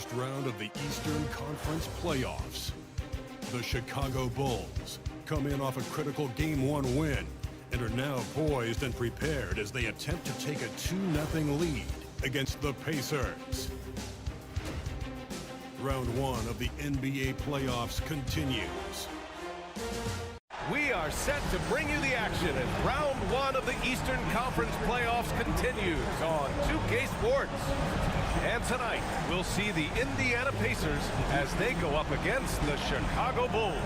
first round of the Eastern Conference playoffs. The Chicago Bulls come in off a critical Game 1 win and are now poised and prepared as they attempt to take a 2-0 lead against the Pacers. Round 1 of the NBA playoffs continues. We are set to bring you the action as round 1 of the Eastern Conference playoffs continues on 2K Sports. And tonight, we'll see the Indiana Pacers as they go up against the Chicago Bulls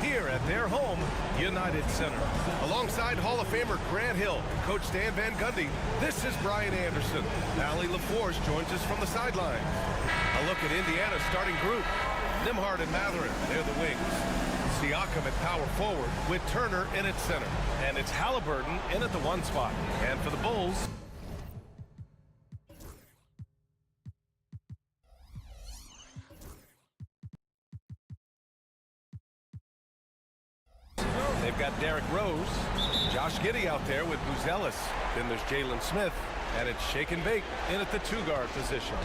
here at their home, United Center. Alongside Hall of Famer Grant Hill, Coach Dan Van Gundy, this is Brian Anderson. Allie LaForce joins us from the sidelines. A look at Indiana's starting group. Nembhard and Mathurin, they're the wings. Siakam at power forward with Turner in at center. And it's Halliburton in at the 1 spot. And for the Bulls, they've got Derrick Rose, Josh Giddey out there with Buzelis. Then there's Jalen Smith, and it's Shake and Bake in at the 2-guard position.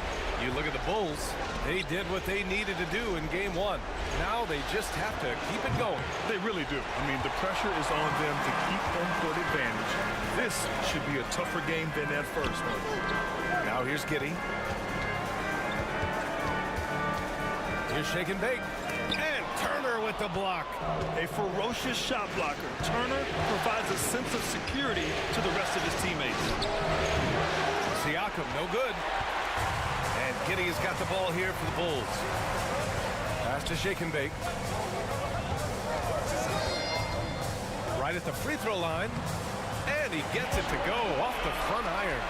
You look at the Bulls, they did what they needed to do in Game 1. Now they just have to keep it going. They really do. I mean, the pressure is on them to keep home court advantage. This should be a tougher game than that first one. Now here's Giddey. Here's Shake and Bake. And Turner with the block. A ferocious shot blocker. Turner provides a sense of security to the rest of his teammates. Siakam, no good. And Giddey has got the ball here for the Bulls. Pass to Shake and Bake. Right at the free throw line. And he gets it to go off the front iron.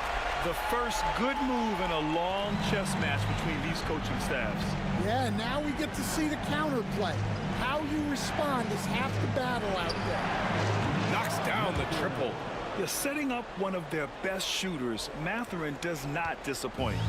The first good move in a long chess match between these coaching staffs. Yeah, now we get to see the counterplay. How you respond is half the battle out there. Knocks down the triple. They're setting up one of their best shooters. Mathurin does not disappoint.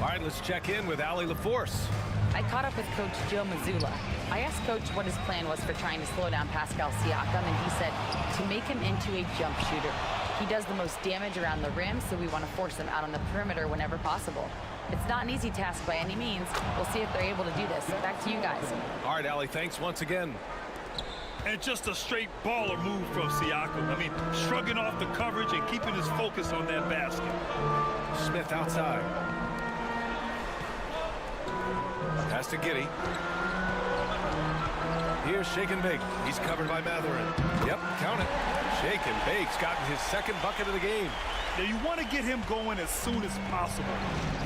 All right, let's check in with Allie LaForce. I caught up with Coach Joe Mazzulla. I asked Coach what his plan was for trying to slow down Pascal Siakam, and he said to make him into a jump shooter. He does the most damage around the rim, so we want to force him out on the perimeter whenever possible. It's not an easy task by any means. We'll see if they're able to do this. Back to you guys. All right, Allie, thanks once again. And just a straight baller move from Siakam. I mean, shrugging off the coverage and keeping his focus on that basket. Smith outside. Pass to Giddey. Here's Shake and Bake. He's covered by Mathurin. Yep, count it. Shake and Bake's gotten his second bucket of the game. Now you want to get him going as soon as possible.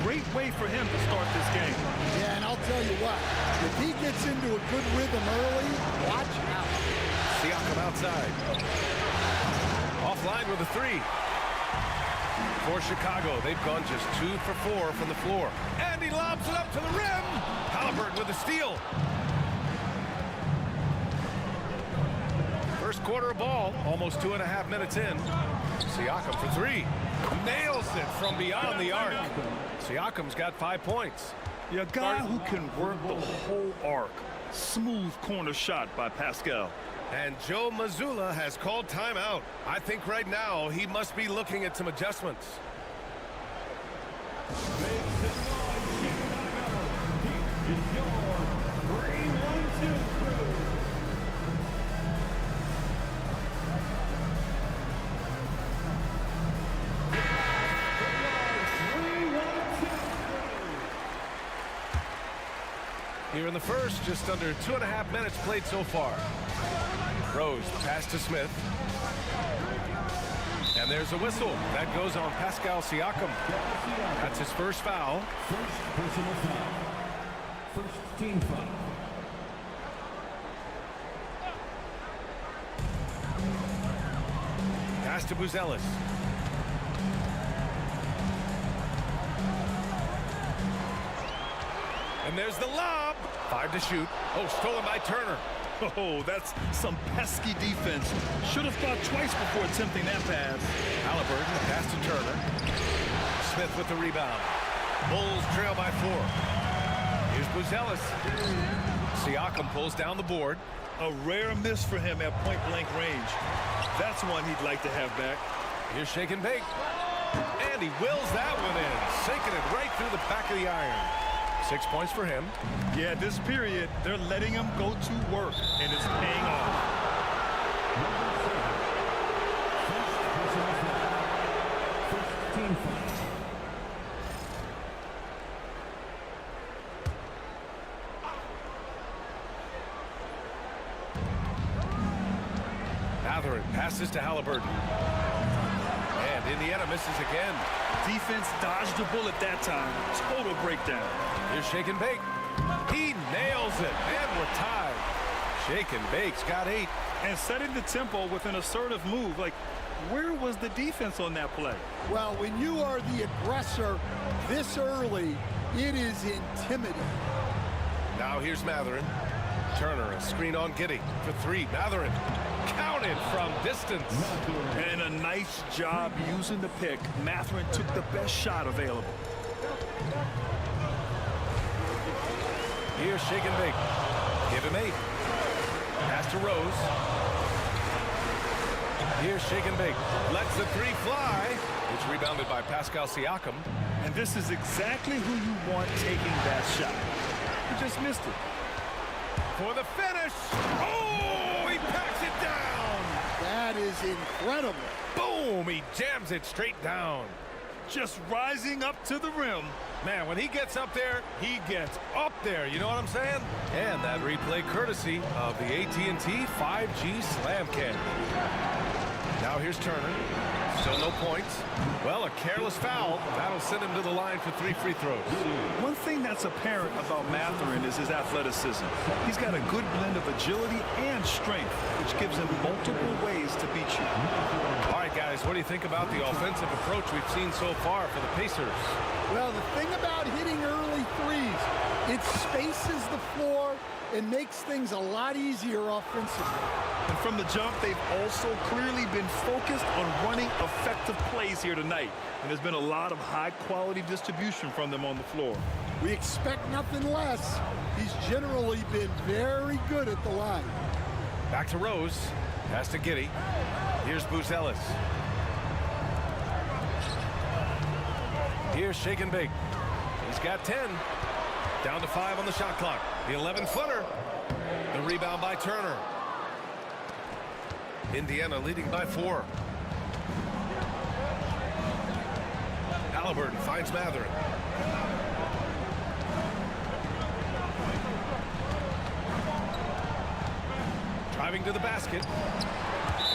Great way for him to start this game. Yeah, and I'll tell you what, if he gets into a good rhythm early, watch out. Siakam outside. Offline with a 3. For Chicago, they've gone just 2 for 4 from the floor. And he lobs it up to the rim. Halliburton with a steal. First quarter of ball, almost 2.5 minutes in. Siakam for 3. Nails it from beyond the arc. Siakam's got 5 points. Yeah, a guy who can work the whole arc. Smooth corner shot by Pascal. And Joe Mazzulla has called timeout. I think right now he must be looking at some adjustments. Here in the first, just under 2.5 minutes played so far. Rose, pass to Smith. And there's a whistle. That goes on Pascal Siakam. That's his first foul. First personal foul. First team foul. Pass to Buzelis. And there's the lob. 5 to shoot. Oh, stolen by Turner. Oh, that's some pesky defense. Should have thought twice before attempting that pass. Halliburton, pass to Turner. Smith with the rebound. Bulls trail by 4. Here's Buzelis. Siakam pulls down the board. A rare miss for him at point-blank range. That's one he'd like to have back. Here's Shake and Bake. And he wills that one in, sinking it right through the back of the iron. 6 points for him. Yeah, this period, they're letting him go to work, and it's paying off. Mathurin passes to Halliburton. And Indiana misses again. Defense dodged a bullet that time. Total breakdown. Here's Shake and Bake. He nails it, and we're tied. Shake and Bake's got 8. And setting the tempo with an assertive move. Like, where was the defense on that play? Well, when you are the aggressor this early, it is intimidating. Now here's Mathurin. Turner, a screen on Giddey for 3. Mathurin counted from distance. And a nice job using the pick. Mathurin took the best shot available. Here's Shake and Bake. Give him 8. Pass to Rose. Here's Shake and Bake. Lets the 3 fly. It's rebounded by Pascal Siakam. And this is exactly who you want taking that shot. He just missed it. For the finish. Oh, he packs it down. That is incredible. Boom, he jams it straight down. Just rising up to the rim. Man, when he gets up there, he gets up there. You know what I'm saying? And that replay courtesy of the AT&T 5G Slam Candy. Now here's Turner. Still no points. Well, a careless foul. That'll send him to the line for 3 free throws. One thing that's apparent about Mathurin is his athleticism. He's got a good blend of agility and strength, which gives him multiple ways to beat you. All right, guys, what do you think about the offensive approach we've seen so far for the Pacers? Well, the thing about hitting early threes, it spaces the floor and makes things a lot easier offensively. And from the jump, they've also clearly been focused on running effective plays here tonight. And there's been a lot of high-quality distribution from them on the floor. We expect nothing less. He's generally been very good at the line. Back to Rose. Pass to Giddey. Here's Booz Ellis. Here's Shake and Bake. He's got 10. Down to 5 on the shot clock. The 11-footer. The rebound by Turner. Indiana leading by 4. Halliburton finds Mathurin. Driving to the basket.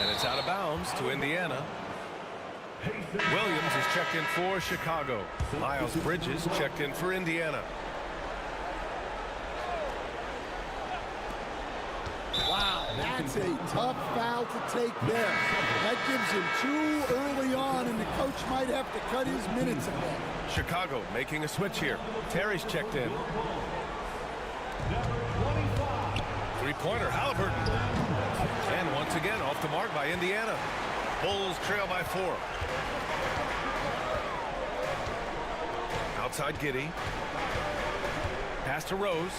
And it's out of bounds to Indiana. Williams is checked in for Chicago. Miles Bridges checked in for Indiana. Wow, that's a tough foul to take there. That gives him 2 early on, and the coach might have to cut his minutes a bit. Chicago making a switch here. Terry's checked in. 3-pointer, Halliburton. And once again, off the mark by Indiana. Bulls trail by 4. Outside Giddey. Pass to Rose.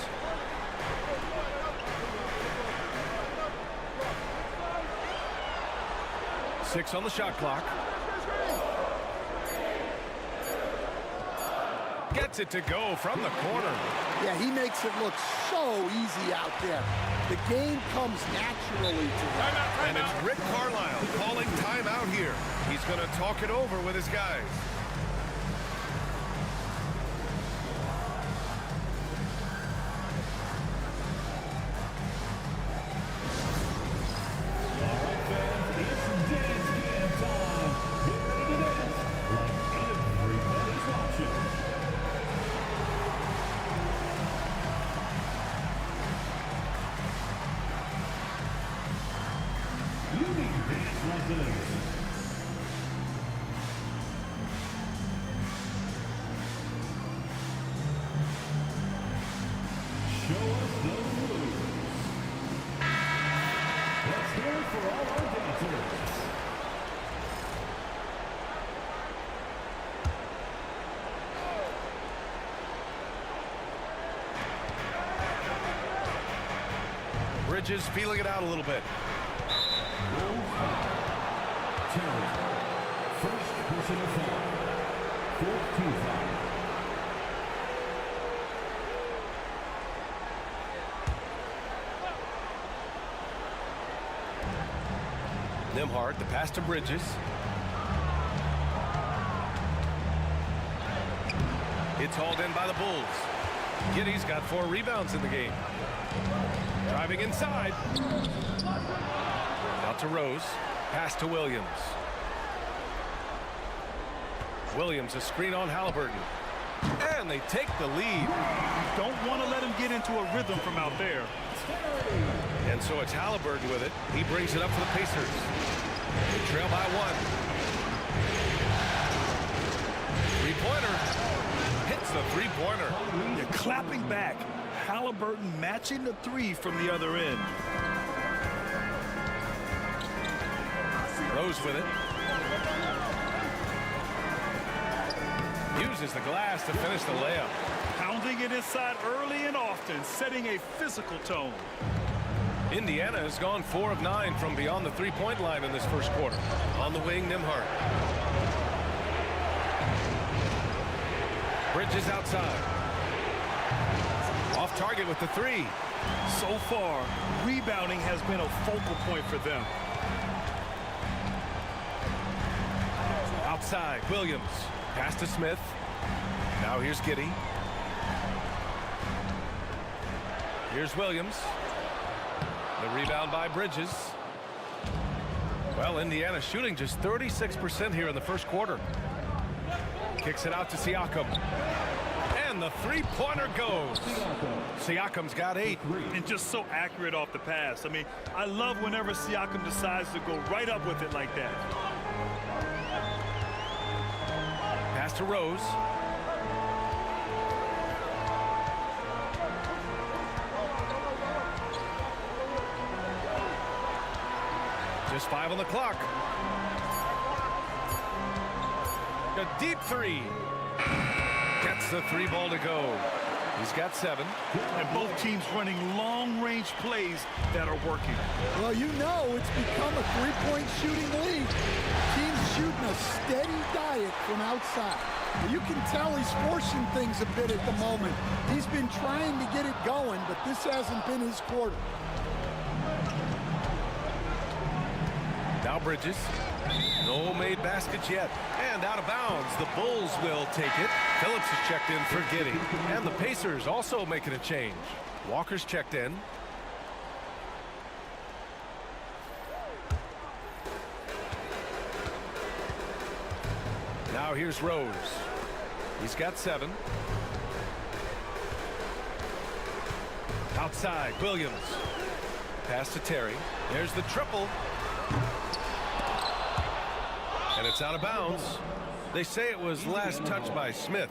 Six on the shot clock. Gets it to go from the corner. Yeah, he makes it look so easy out there. The game comes naturally to him. And it's Rick Carlisle calling timeout here. He's going to talk it over with his guys. Bridges feeling it out a little bit. First Personal foul. 14 foul. Nembhard, the pass to Bridges. It's hauled in by the Bulls. Giddey's got 4 rebounds in the game. Driving inside. Out to Rose. Pass to Williams. Williams, a screen on Halliburton. And they take the lead. Don't want to let him get into a rhythm from out there. And so it's Halliburton with it. He brings it up for the Pacers. They trail by 1. Three-pointer. Hits the three-pointer. You're clapping back. Halliburton matching the 3 from the other end. Rose with it. Uses the glass to finish the layup. Pounding it inside early and often, setting a physical tone. Indiana has gone 4 of 9 from beyond the three-point line in this first quarter. On the wing, Nembhard. Bridges outside. Off target with the 3. So far, rebounding has been a focal point for them. Outside, Williams. Pass to Smith. Now here's Giddey. Here's Williams. The rebound by Bridges. Well, Indiana shooting just 36% here in the first quarter. Kicks it out to Siakam. And the three-pointer goes. Siakam's got 8. And just so accurate off the pass. I mean, I love whenever Siakam decides to go right up with it like that. Pass to Rose. Just 5 on the clock. A deep 3. Gets the 3 ball to go. He's got 7. And both teams running long-range plays that are working. Well, you know it's become a three-point shooting league. Teams shooting a steady diet from outside. You can tell he's forcing things a bit at the moment. He's been trying to get it going, but this hasn't been his quarter. Now Bridges. No made baskets yet. And out of bounds. The Bulls will take it. Phillips is checked in for Giddey. And the Pacers also making a change. Walker's checked in. Now here's Rose. He's got 7. Outside, Williams. Pass to Terry. There's the triple. And it's out of bounds. They say it was last touched by Smith.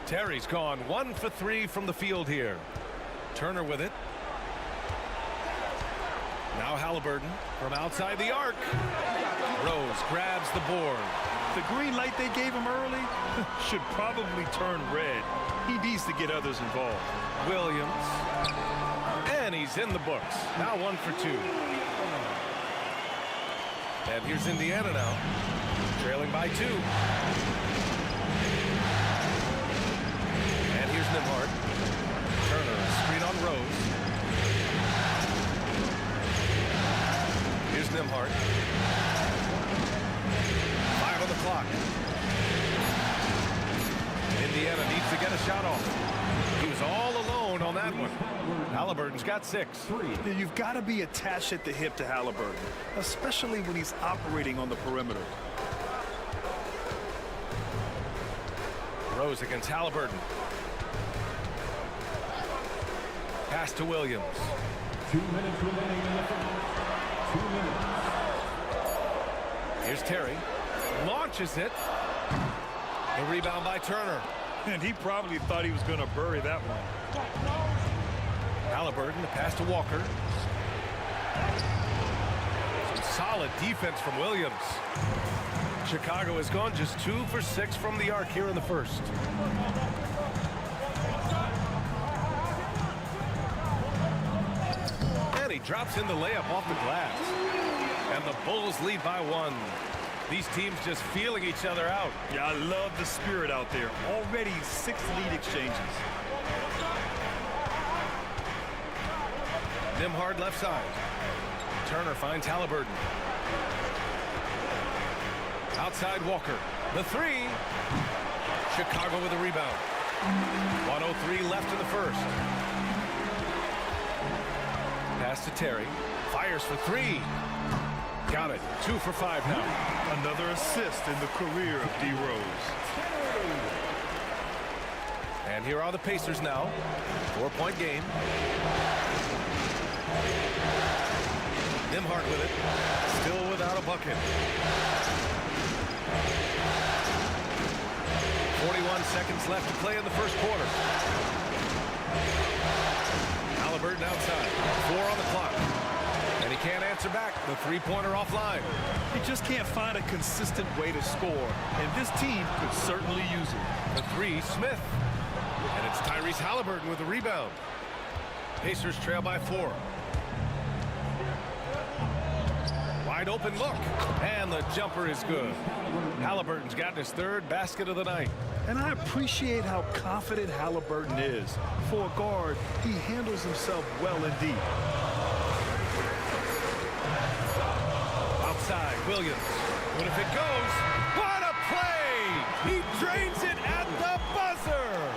Terry's gone 1 for 3 from the field here. Turner with it. Now Halliburton from outside the arc. Rose grabs the board. The green light they gave him early should probably turn red. He needs to get others involved. Williams. And he's in the books. Now 1 for 2. And here's Indiana now. Trailing by 2. And here's Nembhard. Turner, screen on Rose. Here's Nembhard. 5 on the clock. Indiana needs to get a shot off. He was all alone on that one. Halliburton's got 6. You've got to be attached at the hip to Halliburton, especially when he's operating on the perimeter. Rose against Halliburton. Pass to Williams. 2 minutes remaining in the first. 2 minutes. Here's Terry. Launches it. The rebound by Turner. And he probably thought he was going to bury that one. Halliburton, the pass to Walker. Some solid defense from Williams. Chicago has gone just 2 for 6 from the arc here in the first. drops in the layup off the glass. And the Bulls lead by 1. These teams just feeling each other out. Yeah, I love the spirit out there. Already 6 lead exchanges. Nembhard left side. Turner finds Halliburton. Outside Walker. The 3. Chicago with a rebound. 1:03 left in the first. Pass to Terry. Fires for 3. Got it. 2 for 5 now. Another assist in the career of D. Rose. And here are the Pacers now. 4-point game. Nembhard with it. Still without a bucket. 41 seconds left to play in the first quarter. Halliburton outside. 4 on the clock. And he can't answer back. The three-pointer offline. He just can't find a consistent way to score, and this team could certainly use it. The 3, Smith. And it's Tyrese Halliburton with the rebound. Pacers trail by 4. Wide open look. And the jumper is good. Halliburton's gotten his 3rd basket of the night. And I appreciate how confident Halliburton is. For a guard, he handles himself well indeed. Outside, Williams. What if it goes? What a play! He drains it at the buzzer!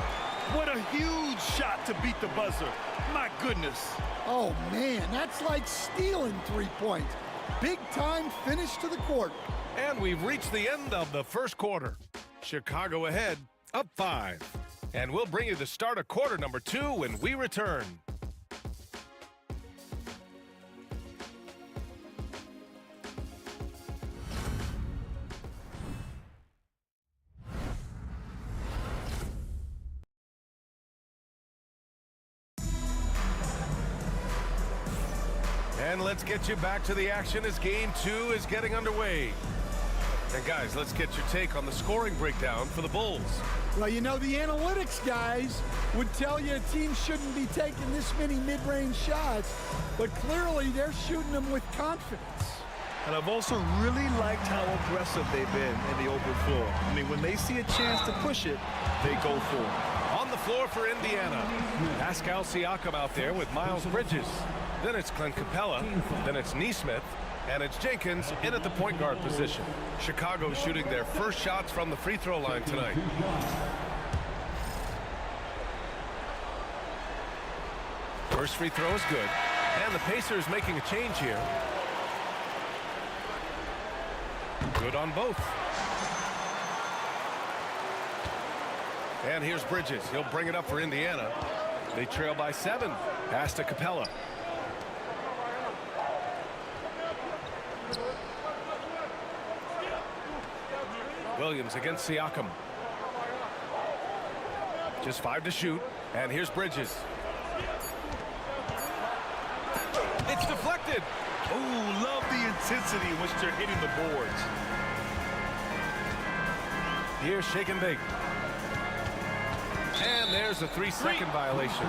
What a huge shot to beat the buzzer. My goodness. Oh, man, that's like stealing 3 points. Big time finish to the quarter. And we've reached the end of the first quarter. Chicago ahead, up 5. And we'll bring you the start of quarter number 2 when we return. And let's get you back to the action as game 2 is getting underway. And guys, let's get your take on the scoring breakdown for the Bulls. Well, you know, the analytics guys would tell you a team shouldn't be taking this many mid-range shots, but clearly they're shooting them with confidence. And I've also really liked how aggressive they've been in the open floor. I mean, when they see a chance to push it, they go for it. On the floor for Indiana, Pascal Siakam out there with Miles Bridges. Then it's Clint Capella. Then it's Nesmith. And it's Jenkins in at the point guard position. Chicago shooting their first shots from the free throw line tonight. First free throw is good. And the Pacers making a change here. Good on both. And here's Bridges. He'll bring it up for Indiana. They trail by 7. Pass to Capella. Williams against Siakam. Just 5 to shoot. And here's Bridges. It's deflected. Oh, love the intensity in which they're hitting the boards. Here's shake and bake. And there's a 3-second violation.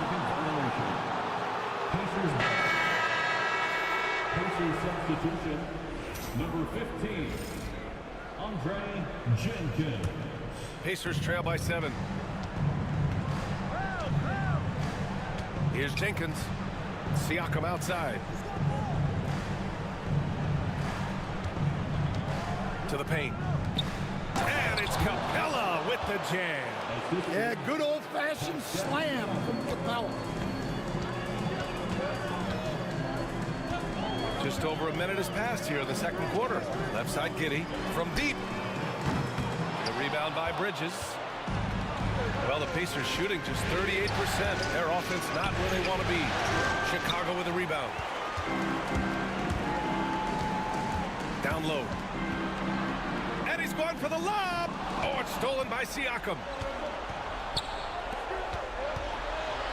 Pacers substitution, number 15, Andre Jenkins. Pacers trail by 7. Here's Jenkins. Siakam outside. To the paint. And it's Capella with the jam. Yeah, good old-fashioned slam from Capella. Just over a minute has passed here in the second quarter. Left side Giddey from deep. The rebound by Bridges. Well, the Pacers shooting just 38%. Their offense not where they want to be. Chicago with a rebound. Down low. And he's going for the lob. Oh, it's stolen by Siakam.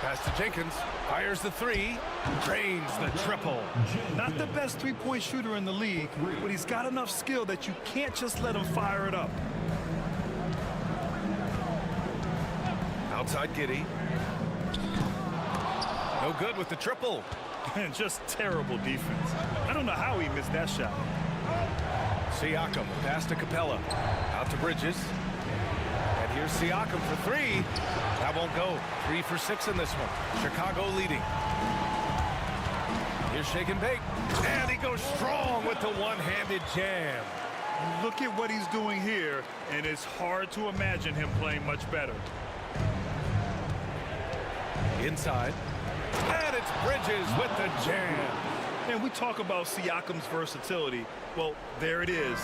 Pass to Jenkins. Fires the 3. Drains the triple. Not the best three-point shooter in the league, but he's got enough skill that you can't just let him fire it up. Outside Giddey. No good with the triple. And just terrible defense. I don't know how he missed that shot. Siakam, pass to Capella. Out to Bridges. And here's Siakam for three. That won't go. 3 for 6 in this one. Chicago leading. Here's Shake and Bake. And he goes strong with the one-handed jam. Look at what he's doing here, and it's hard to imagine him playing much better. Inside. And it's Bridges with the jam. And we talk about Siakam's versatility. Well, there it is.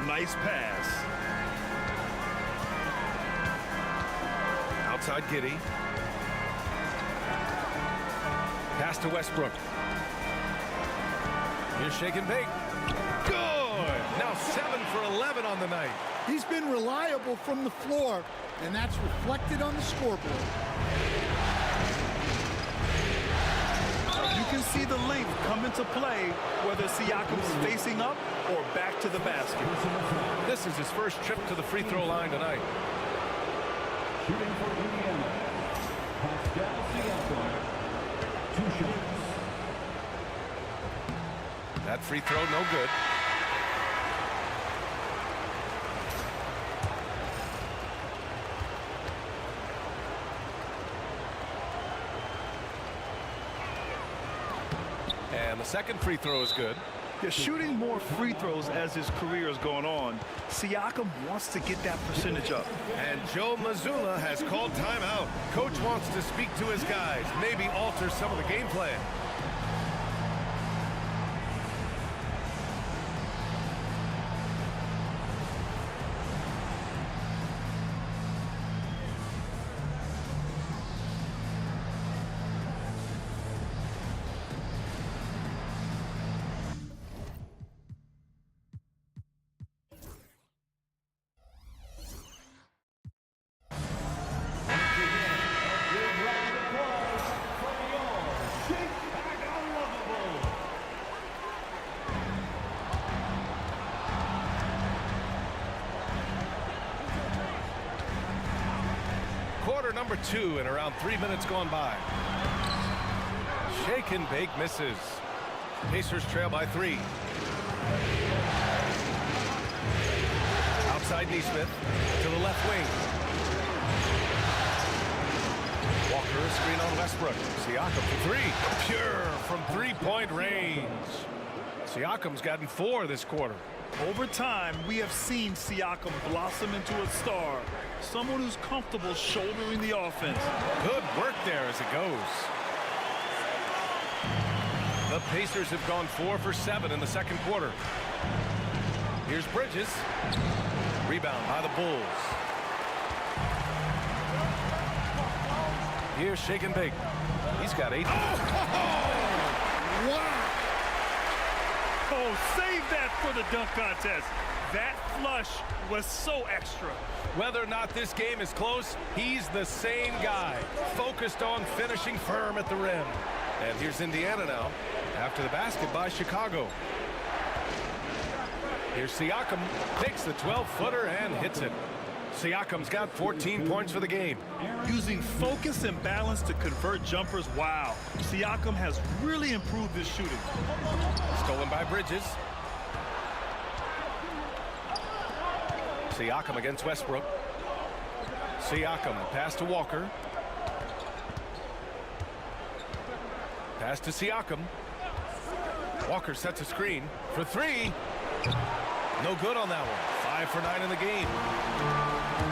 Nice pass. Outside Giddey. Pass to Westbrook. Here's Shake and Bake. Good! Now 7 for 11 on the night. He's been reliable from the floor, and that's reflected on the scoreboard. You can see the length come into play, whether Siakam's facing up or back to the basket. This is his first trip to the free throw line tonight. Shooting for Indiana, Pascal Siakam. 2 shots. That free throw, no good. And the second free throw is good. Yeah, shooting more free throws as his career is going on. Siakam wants to get that percentage up. And Joe Mazzulla has called timeout. Coach wants to speak to his guys, maybe alter some of the game plan. Quarter number 2 and around 3 minutes gone by. Shake and Bake misses. Pacers trail by 3. Outside Nesmith to the left wing. Walker a screen on Westbrook. Siakam for 3. Pure from three-point range. Siakam's gotten 4 this quarter. Over time, we have seen Siakam blossom into a star. Someone who's comfortable shouldering the offense. Good work there as it goes. The Pacers have gone 4 for 7 in the second quarter. Here's Bridges. Rebound by the Bulls. Here's Shake and Bake. He's got 8. Wow! Oh, save that for the dunk contest. That flush was so extra. Whether or not this game is close, he's the same guy, focused on finishing firm at the rim. And here's Indiana now, after the basket by Chicago. Here's Siakam, takes the 12-footer and hits it. Siakam's got 14 points for the game. Using focus and balance to convert jumpers, wow. Siakam has really improved his shooting. Stolen by Bridges. Siakam against Westbrook. Siakam, pass to Walker. Pass to Siakam. Walker sets a screen for 3. No good on that one. 5 for 9 in the game.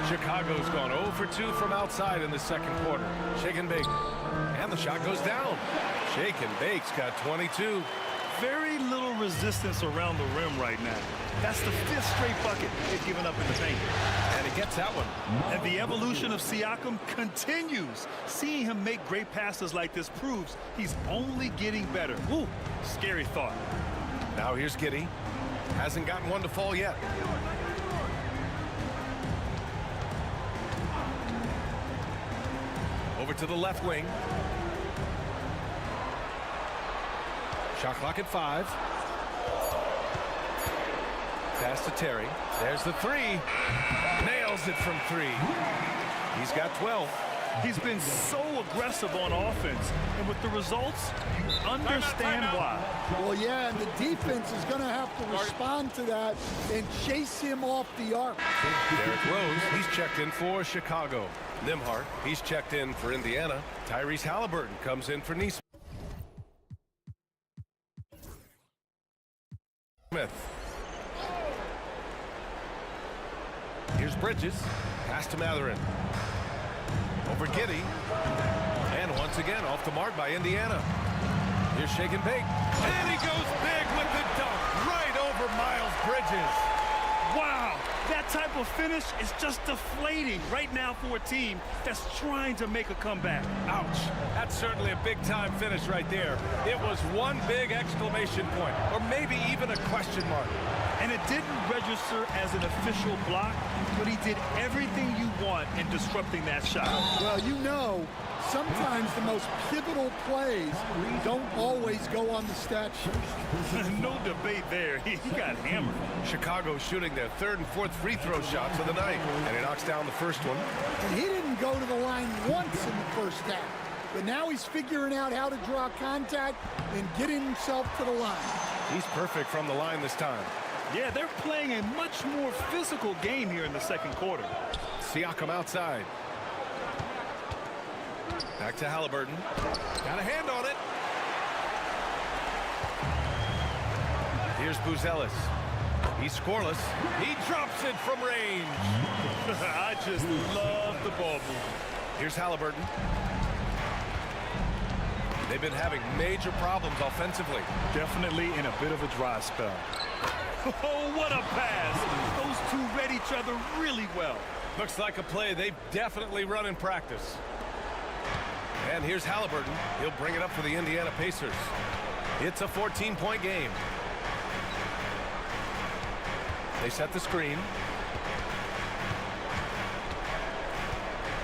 Chicago's gone 0 for 2 from outside in the second quarter. Shake and Bake. And the shot goes down. Shake and Bake's got 22. Very little resistance around the rim right now. That's the 5th straight bucket they've given up in the paint. And he gets that one. And the evolution of Siakam continues. Seeing him make great passes like this proves he's only getting better. Ooh, scary thought. Now here's Giddey. Hasn't gotten one to fall yet. Over to the left wing. Shot clock at 5. Pass to Terry. There's the 3. Nails it from 3. He's got 12. He's been so aggressive on offense, and with the results, you understand why. Well, yeah, and the defense is going to have to respond to that and chase him off the arc. Derrick Rose, he's checked in for Chicago. Nembhard, he's checked in for Indiana. Tyrese Halliburton comes in for Neesmith. Here's Bridges. Pass to Mathurin. Over Giddey. And once again, off the mark by Indiana. Here's Shake and Bake. And he goes big with the dunk. Right over Miles Bridges. Wow, that type of finish is just deflating right now for a team that's trying to make a comeback. Ouch. That's certainly a big-time finish right there. It was one big exclamation point, or maybe even a question mark. And it didn't register as an official block, but he did everything you want in disrupting that shot. Well, you know, sometimes the most pivotal plays don't always go on the stat sheet. No debate there. He got hammered. Chicago shooting their third and fourth free throw shots of the night, and he knocks down the first one. And he didn't go to the line once in the first half. But now he's figuring out how to draw contact and getting himself to the line. He's perfect from the line this time. Yeah, they're playing a much more physical game here in the second quarter. Siakam outside. Back to Halliburton. Got a hand on it. Here's Buzelis. He's scoreless. He drops it from range. I just love the ball movement. Here's Halliburton. They've been having major problems offensively. Definitely in a bit of a dry spell. Oh, what a pass. Those two read each other really well. Looks like a play they've definitely run in practice. And here's Halliburton. He'll bring it up for the Indiana Pacers. It's a 14-point game. They set the screen.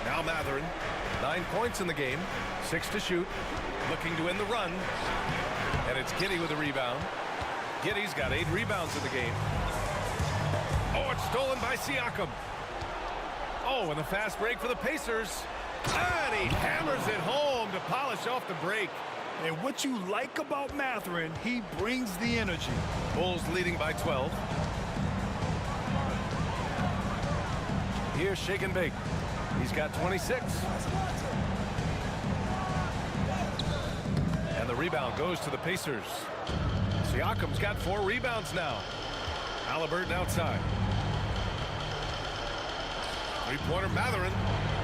Now Mathurin. 9 points in the game. 6 to shoot. Looking to win the run. And it's Giddey with the rebound. Giddey's got 8 rebounds in the game. Oh, it's stolen by Siakam. Oh, and the fast break for the Pacers. And he hammers it home to polish off the break. And what you like about Mathurin, he brings the energy. Bulls leading by 12. Here's Shake and Bake. He's got 26. And the rebound goes to the Pacers. Siakam's got 4 rebounds now. Halliburton outside. Three-pointer Mathurin.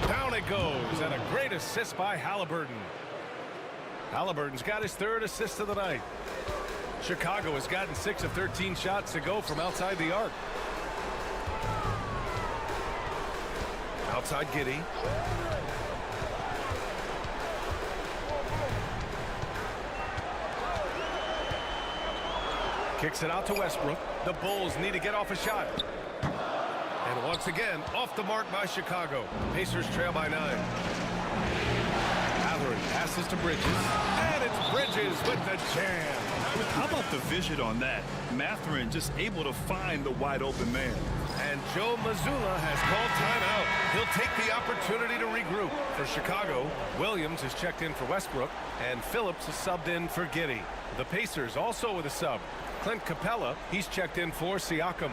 Down it goes. And a great assist by Halliburton. Halliburton's got his 3rd assist of the night. Chicago has gotten 6 of 13 shots to go from outside the arc. Outside Giddey. Kicks it out to Westbrook. The Bulls need to get off a shot. And once again, off the mark by Chicago. Pacers trail by 9. Mathurin passes to Bridges. And it's Bridges with the jam. How about the vision on that? Mathurin just able to find the wide open man. And Joe Mazzulla has called timeout. He'll take the opportunity to regroup. For Chicago, Williams is checked in for Westbrook, and Phillips is subbed in for Giddey. The Pacers also with a sub. Clint Capella, he's checked in for Siakam.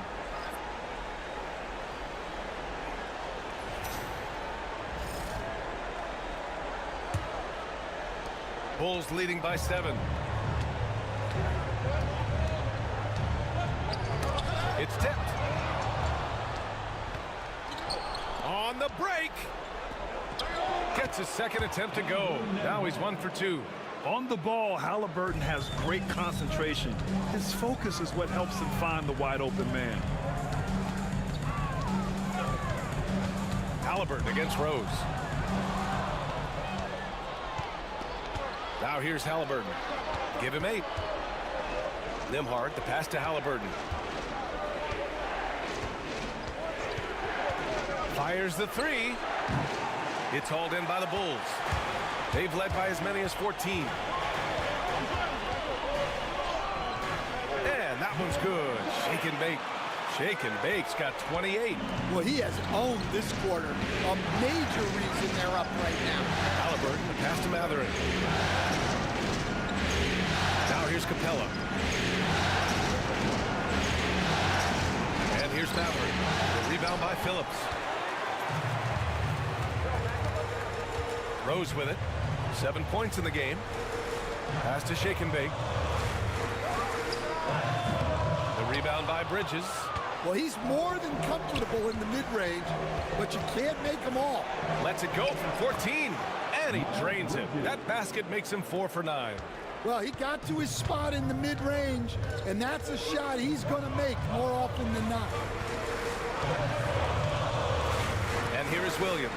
Bulls leading by 7. It's tipped. On the break. Gets his second attempt to go. Now he's 1 for 2. On the ball, Halliburton has great concentration. His focus is what helps him find the wide open man. Halliburton against Rose. Now here's Halliburton. Give him 8. Nembhard, the pass to Halliburton. Fires the 3. It's hauled in by the Bulls. They've led by as many as 14. And that one's good. Shake and bake. Shake and Bake's got 28. Well, he has owned this quarter. A major reason they're up right now. Halliburton, pass to Matherin. Now here's Capella. And here's Matherin. The rebound by Phillips. Rose with it. 7 points in the game. Pass to Shake and Bake. The rebound by Bridges. Well, he's more than comfortable in the mid-range, but you can't make them all. Lets it go from 14, and he drains it. That basket makes him 4 for 9. Well, he got to his spot in the mid-range, and that's a shot he's going to make more often than not. And here is Williams.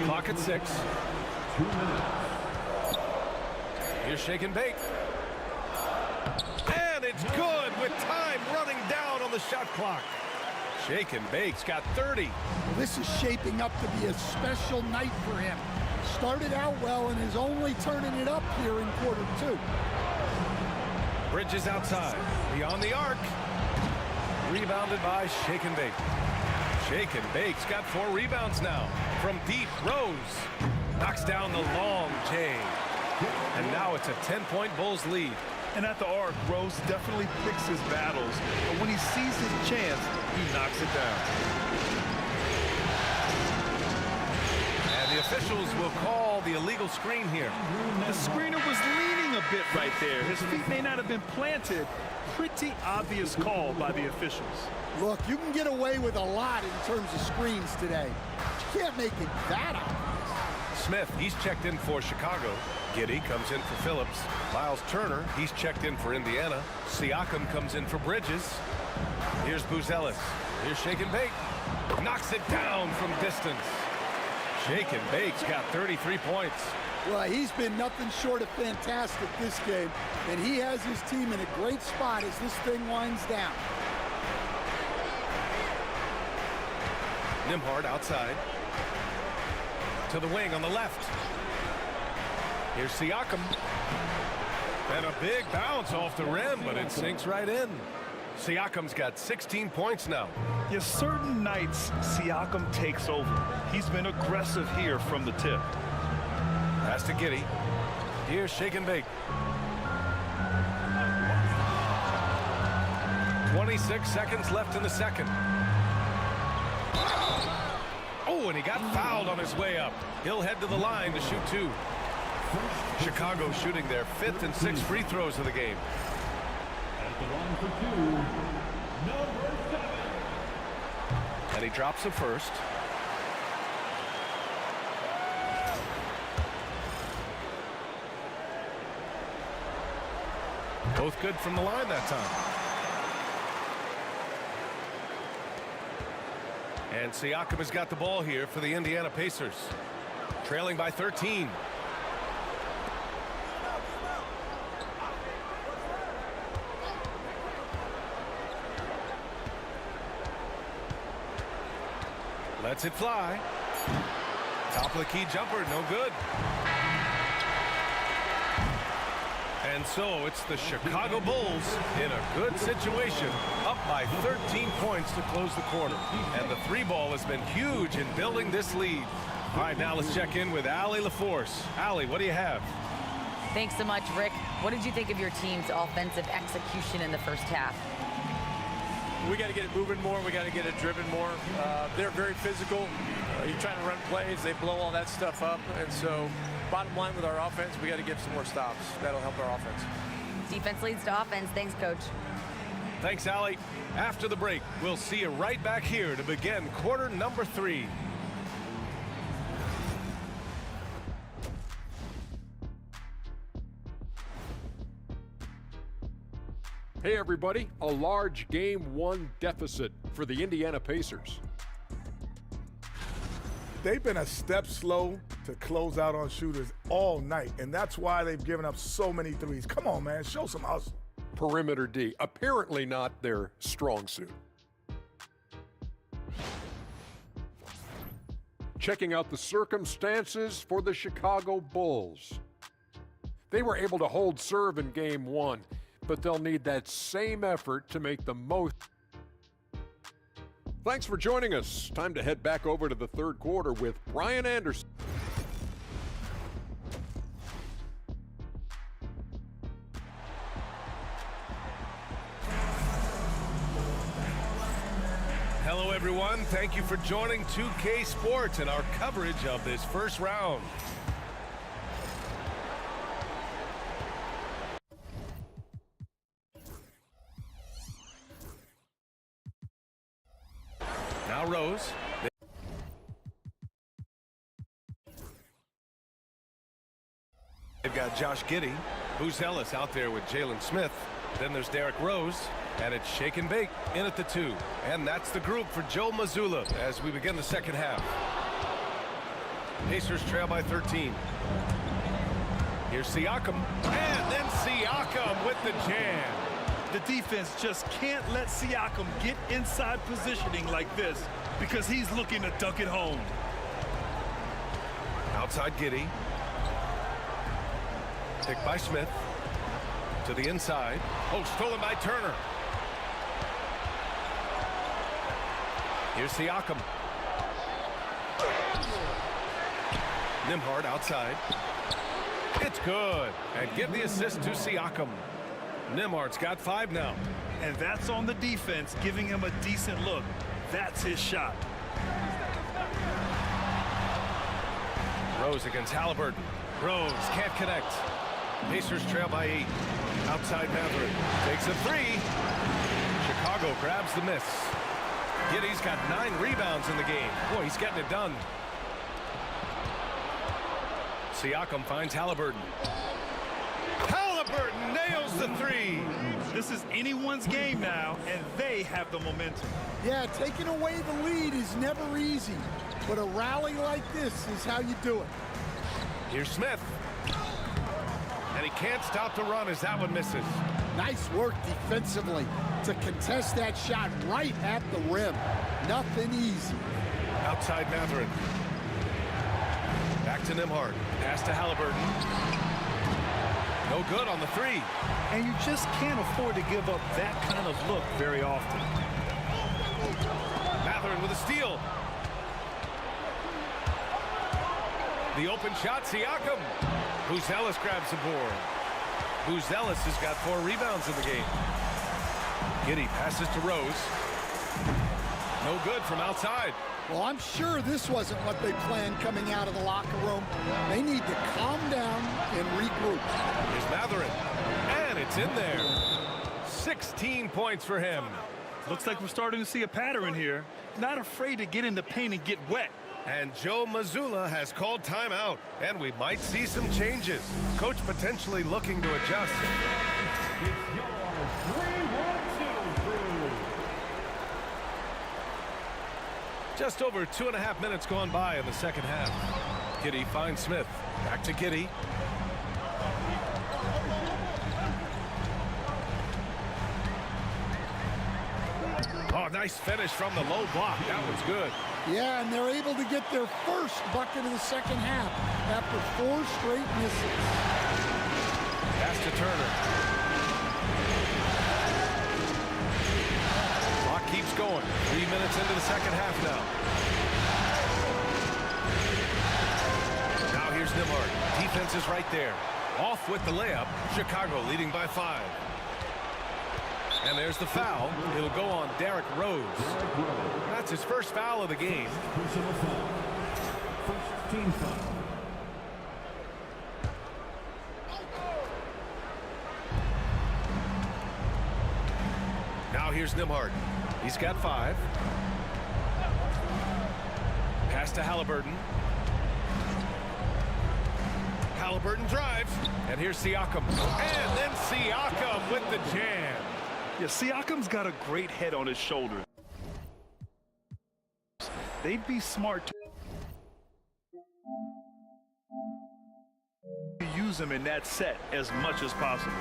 Clock at 6. 2 minutes. Here's Shake and Bake. And it's good with time running down on the shot clock. Shake and Bake's got 30. Well, this is shaping up to be a special night for him. Started out well and is only turning it up here in quarter 2. Bridges outside. Beyond the arc. Rebounded by Shake and Bake. Shake and Bake's got 4 rebounds now. From deep, Rose knocks down the long J. And now it's a 10-point Bulls lead. And at the arc, Rose definitely picks his battles, but when he sees his chance, he knocks it down. And the officials will call the illegal screen here. The screener was leaning a bit right there. His feet may not have been planted. Pretty obvious call by the officials. Look, you can get away with a lot in terms of screens today. You can't make it that obvious. Smith, he's checked in for Chicago. Giddey comes in for Phillips. Miles Turner, he's checked in for Indiana. Siakam comes in for Bridges. Here's Buzelis. Here's Shake and Bake. Knocks it down from distance. Shake and Bake's got 33 points. Well, he's been nothing short of fantastic this game, and he has his team in a great spot as this thing winds down. Nembhard outside. To the wing on the left. Here's Siakam. And a big bounce off the rim, but it sinks right in. Siakam's got 16 points now. Yeah, certain nights, Siakam takes over. He's been aggressive here from the tip. Pass to Giddey. Here's Shake and Bake. 26 seconds left in the second. Oh, and he got fouled on his way up. He'll head to the line to shoot 2. Chicago shooting their 5th and 6th free throws of the game. At the line for 2, number 7. And he drops the first. Both good from the line that time. And Siakam has got the ball here for the Indiana Pacers. Trailing by 13. Lets it fly. Top of the key jumper, no good. And so it's the Chicago Bulls in a good situation, up by 13 points to close the quarter. And the 3-ball has been huge in building this lead. All right, now let's check in with Allie LaForce. Allie, what do you have? Thanks so much, Rick. What did you think of your team's offensive execution in the first half? We got to get it moving more. We got to get it driven more. They're very physical. You're trying to run plays. They blow all that stuff up. And so bottom line with our offense, we got to get some more stops. That'll help our offense. Defense leads to offense. Thanks, Coach. Thanks, Allie. After the break, we'll see you right back here to begin quarter number 3. Hey everybody, a large Game 1 deficit for the Indiana Pacers. They've been a step slow to close out on shooters all night, and that's why they've given up so many threes. Come on, man, show some hustle. Perimeter D, apparently not their strong suit. Checking out the circumstances for the Chicago Bulls. They were able to hold serve in game one, but they'll need that same effort to make the most. Thanks for joining us. Time to head back over to the third quarter with Brian Anderson. Hello, everyone. Thank you for joining 2K Sports and our coverage of this first round. Now Rose. They've got Josh Giddey. Booz Ellis out there with Jalen Smith. Then there's Derrick Rose. And it's shake and bake in at the 2. And that's the group for Joe Mazzulla as we begin the second half. Pacers trail by 13. Here's Siakam. And then Siakam with the jam. The defense just can't let Siakam get inside positioning like this because he's looking to dunk it home. Outside Giddey. Picked by Smith. To the inside. Oh, stolen by Turner. Here's Siakam. Nembhard outside. It's good. And give the assist to Siakam. Nembhard's got 5 now. And that's on the defense, giving him a decent look. That's his shot. Rose against Halliburton. Rose can't connect. Pacers trail by 8. Outside Mathurin. Takes a 3. Chicago grabs the miss. Giddey's got 9 rebounds in the game. Boy, he's getting it done. Siakam finds Halliburton. Halliburton nails the 3. This is anyone's game now, and they have the momentum. Yeah, taking away the lead is never easy, but a rally like this is how you do it. Here's Smith. And he can't stop the run as that one misses. Nice work defensively to contest that shot right at the rim. Nothing easy. Outside Mathurin. Back to Nembhard. Pass to Halliburton. No good on the 3. And you just can't afford to give up that kind of look very often. Mathurin with a steal. The open shot, Siakam. Booz Ellis grabs the board. Booz Ellis has got 4 rebounds in the game. Giddey passes to Rose. No good from outside. Well, I'm sure this wasn't what they planned coming out of the locker room. They need to calm down and regroup. Here's Mathurin. And it's in there. 16 points for him. Looks like we're starting to see a pattern here. Not afraid to get in the paint and get wet. And Joe Mazzulla has called timeout. And we might see some changes. Coach potentially looking to adjust. It's your 3-1-2 crew. Just over 2.5 minutes gone by in the second half. Giddey finds Smith. Back to Giddey. Oh, nice finish from the low block. That was good. Yeah, and they're able to get their first bucket of the second half after 4 straight misses. Pass to Turner. Clock keeps going. 3 minutes into the second half now. Now here's Nembhard. Defense is right there. Off with the layup. Chicago leading by 5. And there's the foul. It'll go on Derrick Rose. That's his first foul of the game. Personal foul. First team foul. Now here's Nembhard. He's got 5. Pass to Halliburton. Halliburton drives. And here's Siakam. And then Siakam with the jam. Yeah, Siakam's got a great head on his shoulders. They'd be smart to use him in that set as much as possible.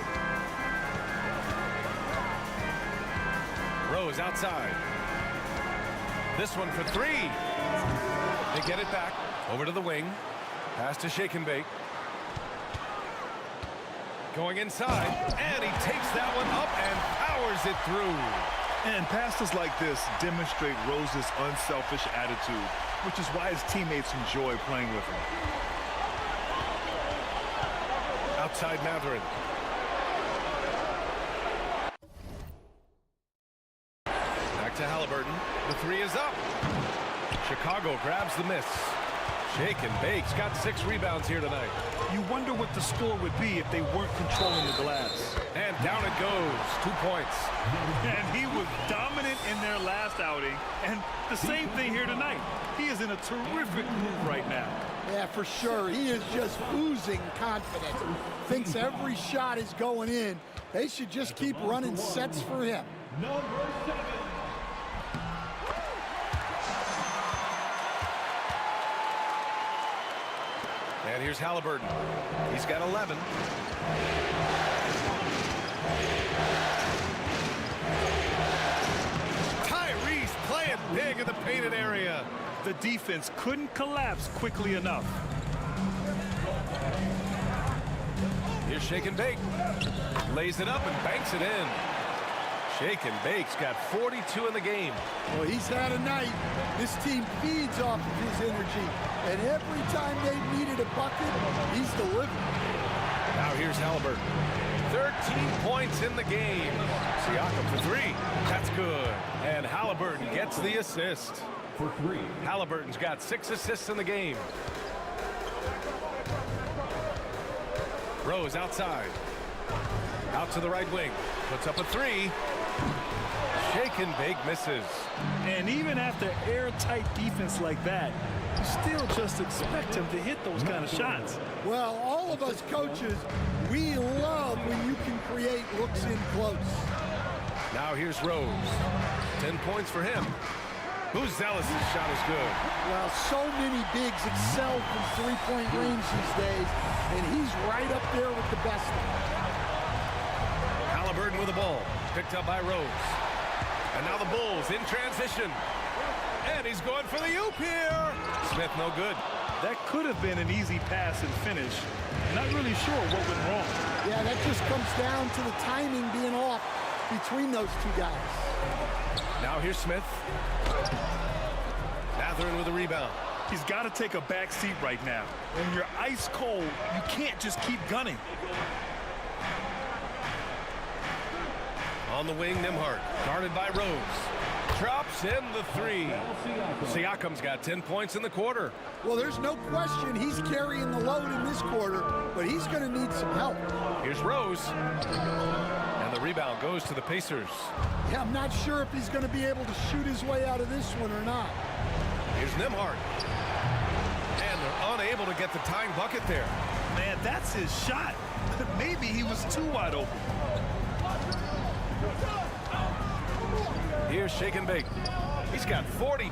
Rose outside. This one for 3. They get it back. Over to the wing. Pass to Shake and Bake. Going inside, and he takes that one up and powers it through. And passes like this demonstrate Rose's unselfish attitude, which is why his teammates enjoy playing with him. Outside Mathurin. Back to Halliburton. The three is up. Chicago grabs the miss. Shake and Bake's got 6 rebounds here tonight. You wonder what the score would be if they weren't controlling the glass. And down it goes. 2 points. And he was dominant in their last outing. And the same thing here tonight. He is in a terrific move right now. Yeah, for sure. He is just oozing confidence. Thinks every shot is going in. They should just keep running sets for him. Number 7. And here's Halliburton. He's got 11. Tyrese playing big in the painted area. The defense couldn't collapse quickly enough. Here's Shake and Bake. Lays it up and banks it in. Shake and Bake's got 42 in the game. Well, he's had a night. This team feeds off of his energy. And every time they've needed a bucket, he's delivered. Now here's Halliburton. 13 points in the game. Siakam for 3. That's good. And Halliburton gets the assist. For 3. Halliburton's got 6 assists in the game. Rose outside. Out to the right wing. Puts up a 3. Shake and Bake misses. And even after airtight defense like that, you still just expect him to hit those kind of shots. Well, all of us coaches, we love when you can create looks in close. Now here's Rose. 10 points for him. Zealous' shot is good. Well, so many bigs excel from three-point range these days, and he's right up there with the best of them. Halliburton with the ball. Picked up by Rose. And now the Bulls in transition. And he's going for the oop here. Smith no good. That could have been an easy pass and finish. Not really sure what went wrong. Yeah, that just comes down to the timing being off between those two guys. Now here's Smith. Mathurin with a rebound. He's got to take a back seat right now. When you're ice cold, you can't just keep gunning. On the wing, Nembhard, guarded by Rose. Drops in the 3. Siakam's got 10 points in the quarter. Well, there's no question he's carrying the load in this quarter, but he's going to need some help. Here's Rose. And the rebound goes to the Pacers. Yeah, I'm not sure if he's going to be able to shoot his way out of this one or not. Here's Nembhard. And they're unable to get the tying bucket there. Man, that's his shot. Maybe he was too wide open. Here's Shake and Bake. He's got 42.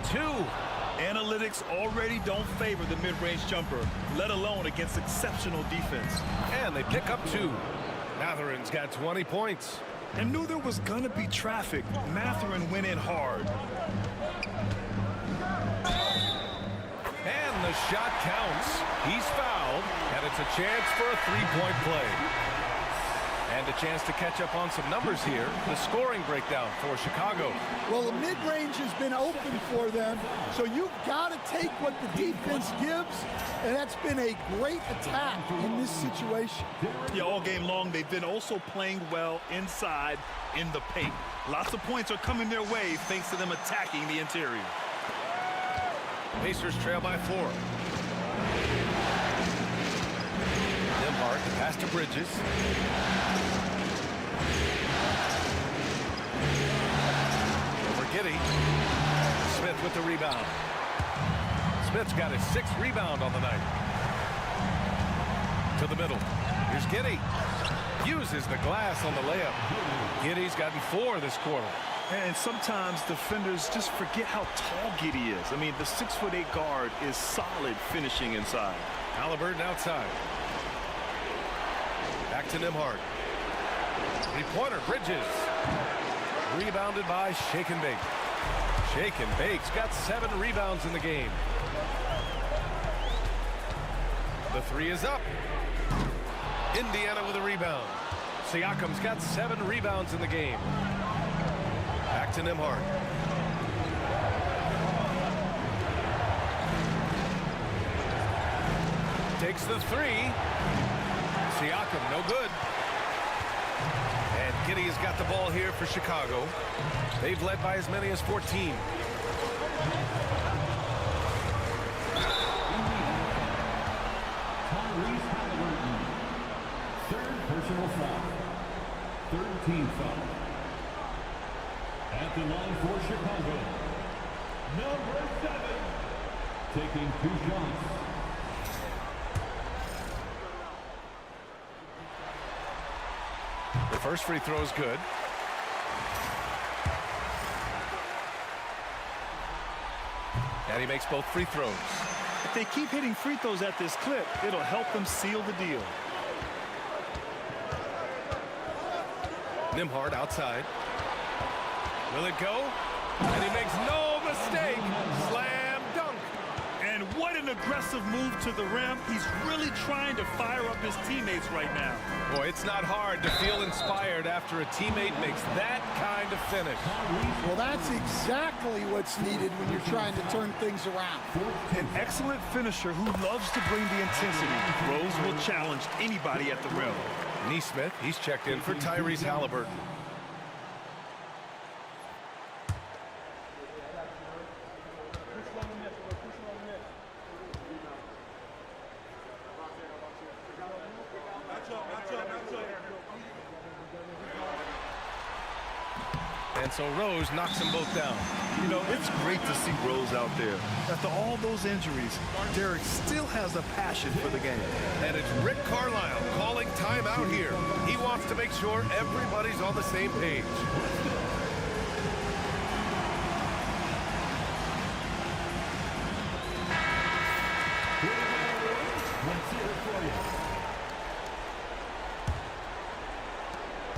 Analytics already don't favor the mid-range jumper, let alone against exceptional defense. And they pick up 2. Mathurin's got 20 points. And knew there was going to be traffic. Mathurin went in hard. And the shot counts. He's fouled, and it's a chance for a 3-point play. And a chance to catch up on some numbers here. The scoring breakdown for Chicago. Well, the mid-range has been open for them, so you've got to take what the defense gives, and that's been a great attack in this situation. Yeah, all game long, they've been also playing well inside in the paint. Lots of points are coming their way thanks to them attacking the interior. Pacers trail by 4. Nembhard, the pass to Bridges. Over Giddey. Smith with the rebound. Smith's got his 6th rebound on the night. To the middle. Here's Giddey. Uses the glass on the layup. Giddey's gotten 4 this quarter. And sometimes defenders just forget how tall Giddey is. I mean, the 6'8" guard is solid finishing inside. Halliburton outside. Back to Nembhard. 3-pointer, Bridges. Rebounded by Shake and Bake. Shake and Bake's got 7 rebounds in the game. The 3 is up. Indiana with a rebound. Siakam's got 7 rebounds in the game. Back to Nembhard. Takes the 3. Siakam, no good. And Giddey has got the ball here for Chicago. They've led by as many as 14. Tyrese Halliburton. 3rd personal foul. 3rd team foul. At the line for Chicago, number 7, taking 2 shots. The first free throw is good. And he makes both free throws. If they keep hitting free throws at this clip, it'll help them seal the deal. Nembhard outside. Will it go? And he makes no mistake. Slam dunk. And what an aggressive move to the rim. He's really trying to fire up his teammates right now. Boy, it's not hard to feel inspired after a teammate makes that kind of finish. Well, that's exactly what's needed when you're trying to turn things around. An excellent finisher who loves to bring the intensity. Rose will challenge anybody at the rim. Nesmith, he's checked in for Tyrese Halliburton. And so Rose knocks them both down. You know, it's great to see Rose out there. After all those injuries, Derek still has a passion for the game. And it's Rick Carlisle calling timeout here. He wants to make sure everybody's on the same page.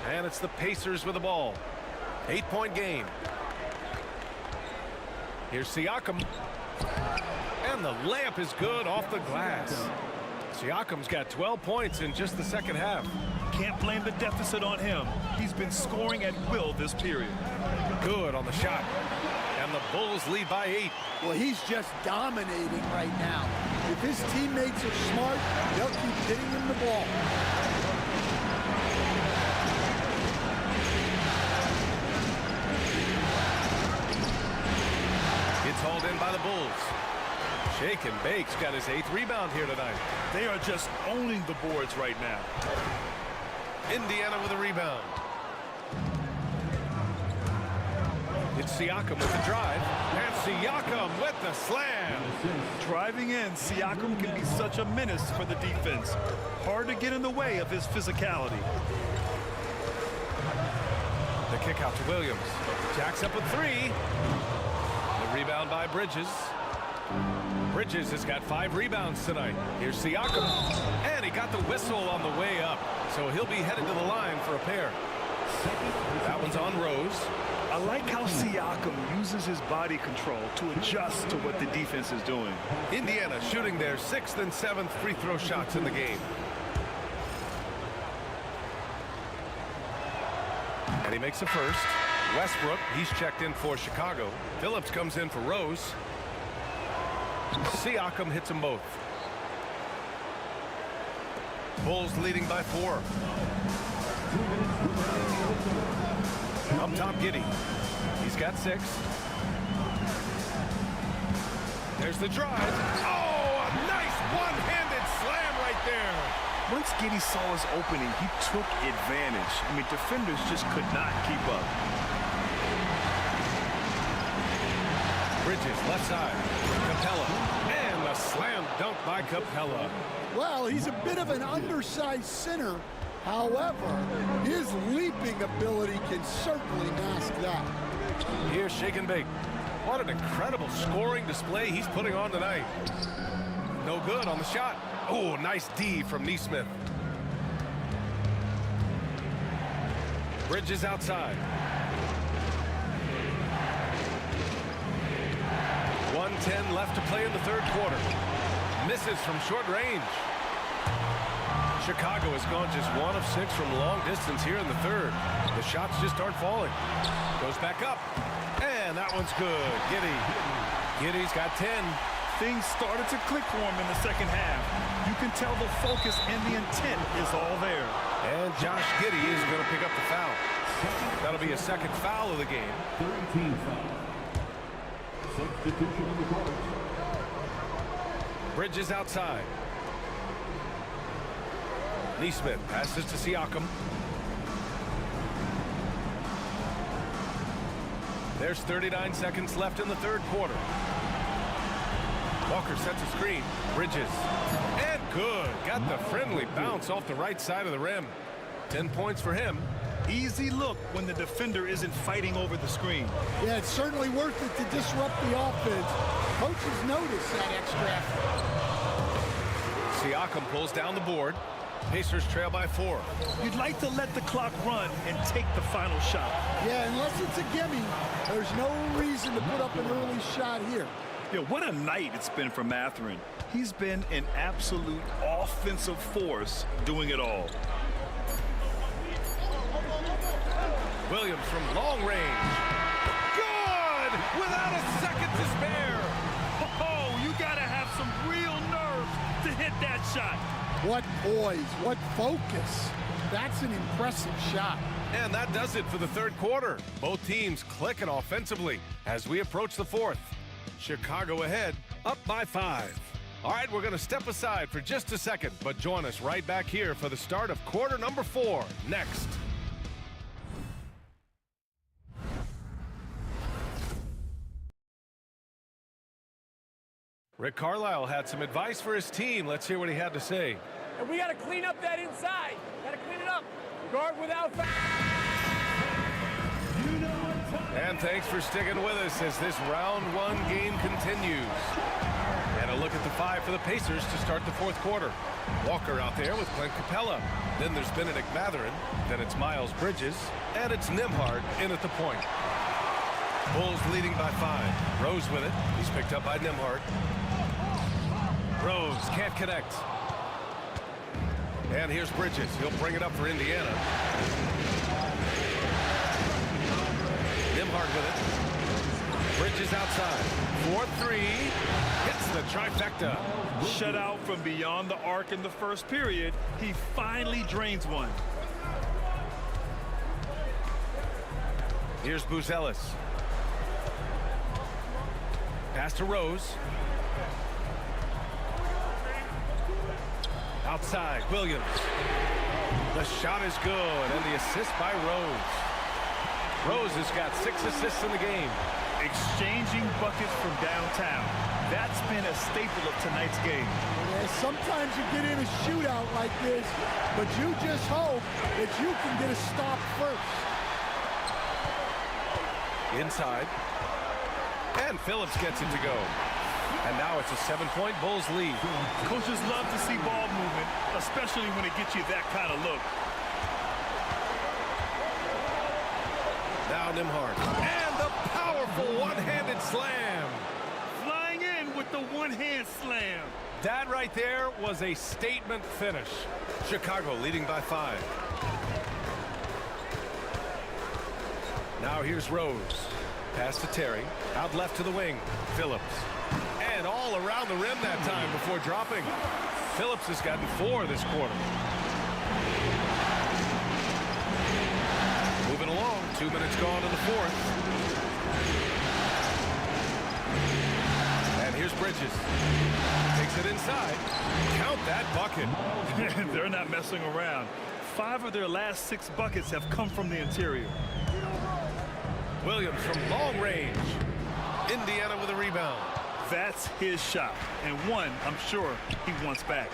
And it's the Pacers with the ball. 8-point game. Here's Siakam. And the layup is good off the glass. Siakam's got 12 points in just the second half. Can't blame the deficit on him. He's been scoring at will this period. Good on the shot. And the Bulls lead by 8. Well, he's just dominating right now. If his teammates are smart, they'll keep hitting him the ball. It's hauled in by the Bulls. Shake and Bake's got his 8th rebound here tonight. They are just owning the boards right now. Indiana with a rebound. It's Siakam with the drive. And Siakam with the slam. Driving in, Siakam can be such a menace for the defense. Hard to get in the way of his physicality. The kick out to Williams. Jacks up with 3. The rebound by Bridges. Bridges has got 5 rebounds tonight. Here's Siakam. And he got the whistle on the way up. So he'll be headed to the line for a pair. That one's on Rose. I like how Siakam uses his body control to adjust to what the defense is doing. Indiana shooting their 6th and 7th free throw shots in the game. And he makes a first. Westbrook, he's checked in for Chicago. Phillips comes in for Rose. Siakam hits them both. Bulls leading by 4. Up top, Giddey. He's got 6. There's the drive. Oh, a nice one-handed slam right there. Once Giddey saw his opening, he took advantage. I mean, defenders just could not keep up. Bridges, left side. Capella. And a slam dunk by Capella. Well, he's a bit of an undersized center. However, his leaping ability can certainly mask that. Here's Shake and Bake. What an incredible scoring display he's putting on tonight. No good on the shot. Oh, nice D from Nesmith. Bridges outside. 1:10 left to play in the 3rd quarter. Misses from short range. Chicago has gone just 1 of 6 from long distance here in the third. The shots just aren't falling. Goes back up. And that one's good. Giddey's got 10. Things started to click for him in the second half. You can tell the focus and the intent is all there. And Josh Giddey is going to pick up the foul. That'll be a second foul of the game. 13 foul. Substitution on the court. Bridges outside. Neesmith passes to Siakam. There's 39 seconds left in the third quarter. Walker sets a screen. Bridges. And good. Got the friendly bounce off the right side of the rim. 10 points for him. Easy look when the defender isn't fighting over the screen. Yeah, it's certainly worth it to disrupt the offense. Coaches notice that extra effort. Siakam pulls down the board. Pacers trail by 4. You'd like to let the clock run and take the final shot. Yeah, unless it's a gimme, there's no reason to put up an early shot here. Yeah, what a night it's been for Mathurin. He's been an absolute offensive force doing it all. Williams from long range. Good! Without a second to spare. Oh, you got to have some real nerve to hit that shot. What poise, what focus. That's an impressive shot. And that does it for the third quarter. Both teams clicking offensively as we approach the fourth. Chicago ahead, up by 5. All right, we're going to step aside for just a second, but join us right back here for the start of quarter number 4 next. Rick Carlisle had some advice for his team. Let's hear what he had to say. And we got to clean up that inside. Got to clean it up. Guard without foul. And thanks for sticking with us as this round 1 game continues. And a look at the 5 for the Pacers to start the fourth quarter. Walker out there with Clint Capella. Then there's Benedict Mathurin. Then it's Miles Bridges. And it's Nembhard in at the point. Bulls leading by 5. Rose with it. He's picked up by Nembhard. Rose can't connect. And here's Bridges. He'll bring it up for Indiana. Nembhard with it. Bridges outside. 4-3. Hits the trifecta. Shut out from beyond the arc in the first period. He finally drains one. Here's Buzelis. Pass to Rose. Outside, Williams. The shot is good, and the assist by Rose. Rose has got 6 assists in the game. Exchanging buckets from downtown. That's been a staple of tonight's game. Yeah, sometimes you get in a shootout like this, but you just hope that you can get a stop first. Inside. And Phillips gets it to go. And now it's a 7-point Bulls lead. Coaches love to see ball movement, especially when it gets you that kind of look. Now Nembhard. And the powerful one-handed slam. Flying in with the one-hand slam. That right there was a statement finish. Chicago leading by 5. Now here's Rose. Pass to Terry. Out left to the wing. Phillips. And all around the rim that time before dropping. Phillips has gotten 4 this quarter. Moving along. 2 minutes gone in the fourth. And here's Bridges. Takes it inside. Count that bucket. They're not messing around. 5 of their last 6 buckets have come from the interior. Williams from long range. Indiana with a rebound. That's his shot, and one I'm sure he wants back.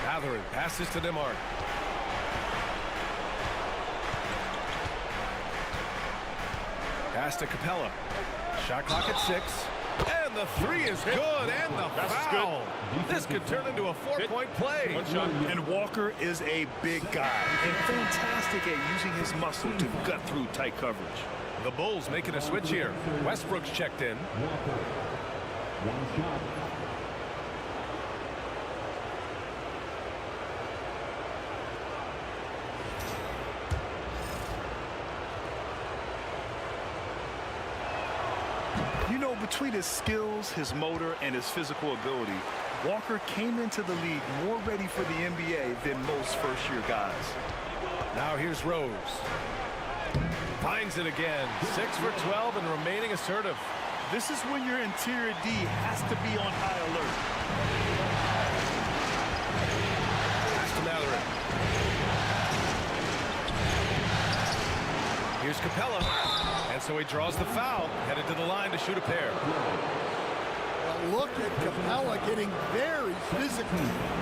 Mathurin passes to Nembhard. Pass to Capella. Shot clock at 6. And the 3 is good, and the foul. This could turn into a 4-point play. And Walker is a big guy and fantastic at using his muscle to gut through tight coverage. The Bulls making a switch here. Westbrook's checked in. between his skills, his motor, and his physical ability, Walker came into the league more ready for the NBA than most first-year guys. Now here's Rose. Finds it again. 6 for 12 and remaining assertive. This is when your interior D has to be on high alert. Pass to Mathurin. Here's Capella. And so he draws the foul. Headed to the line to shoot a pair. Well, look at Capella getting very physical.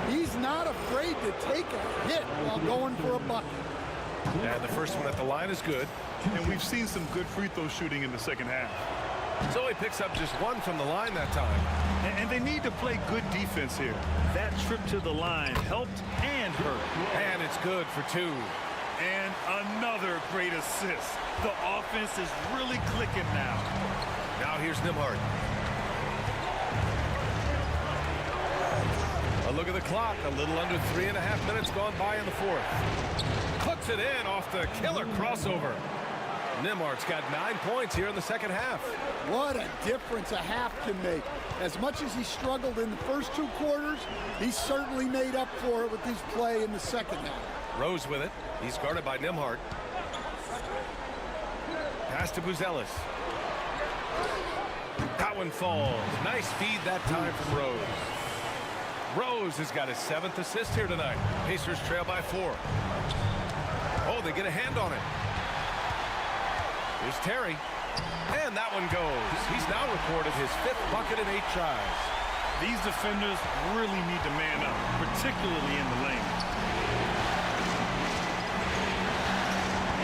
He's not afraid to take a hit while going for a bucket. And the first one at the line is good. And we've seen some good free throw shooting in the second half. So he picks up just one from the line that time. And they need to play good defense here. That trip to the line helped and hurt. And it's good for 2. And another great assist. The offense is really clicking now. Now here's Nembhard. A look at the clock. A little under 3.5 minutes gone by in the fourth. Puts it in off the killer crossover. Nembhard's got 9 points here in the second half. What a difference a half can make. As much as he struggled in the first 2 quarters, he certainly made up for it with his play in the second half. Rose with it. He's guarded by Nembhard. Pass to Buzelis. That one falls. Nice feed that time from Rose. Rose has got his 7th assist here tonight. Pacers trail by 4. Oh, they get a hand on it. Here's Terry. And that one goes. He's now recorded his 5th bucket in 8 tries. These defenders really need to man up, particularly in the lane.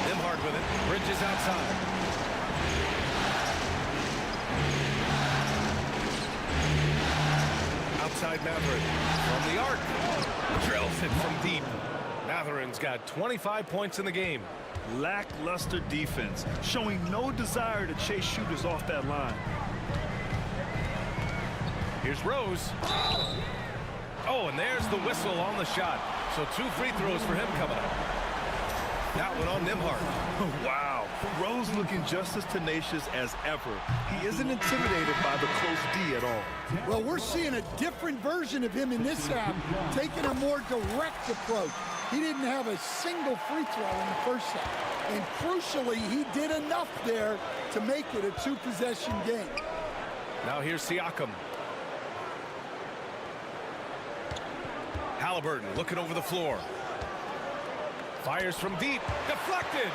Nembhard with it. Bridges outside. Outside Mathurin. From the arc. Drills it from deep. Mathurin's got 25 points in the game. Lackluster defense, showing no desire to chase shooters off that line. Here's Rose. Oh, and there's the whistle on the shot. So 2 free throws for him coming up. That one on Nembhard. Wow. Rose looking just as tenacious as ever. He isn't intimidated by the close D at all. Well, we're seeing a different version of him in this half, taking a more direct approach. He didn't have a single free throw in the first half. And crucially, he did enough there to make it a 2-possession game. Now here's Siakam. Halliburton looking over the floor. Fires from deep. Deflected.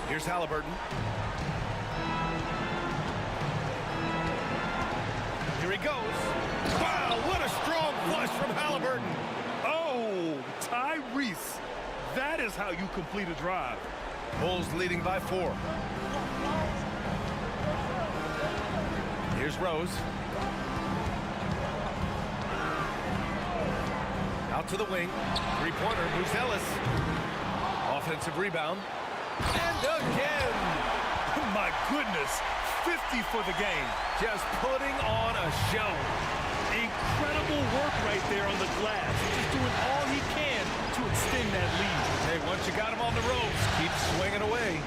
Here's Halliburton. Here he goes. Wow, what a strong flush from Halliburton. Oh, Tyrese. That is how you complete a drive. Bulls leading by 4. Here's Rose. Out to the wing. 3-pointer, Buzelis. Offensive rebound. And again! My goodness, 50 for the game. Just putting on a show. Incredible work right there on the glass. Just doing all he can to extend that lead. Hey, once you got him on the ropes, keep swinging away.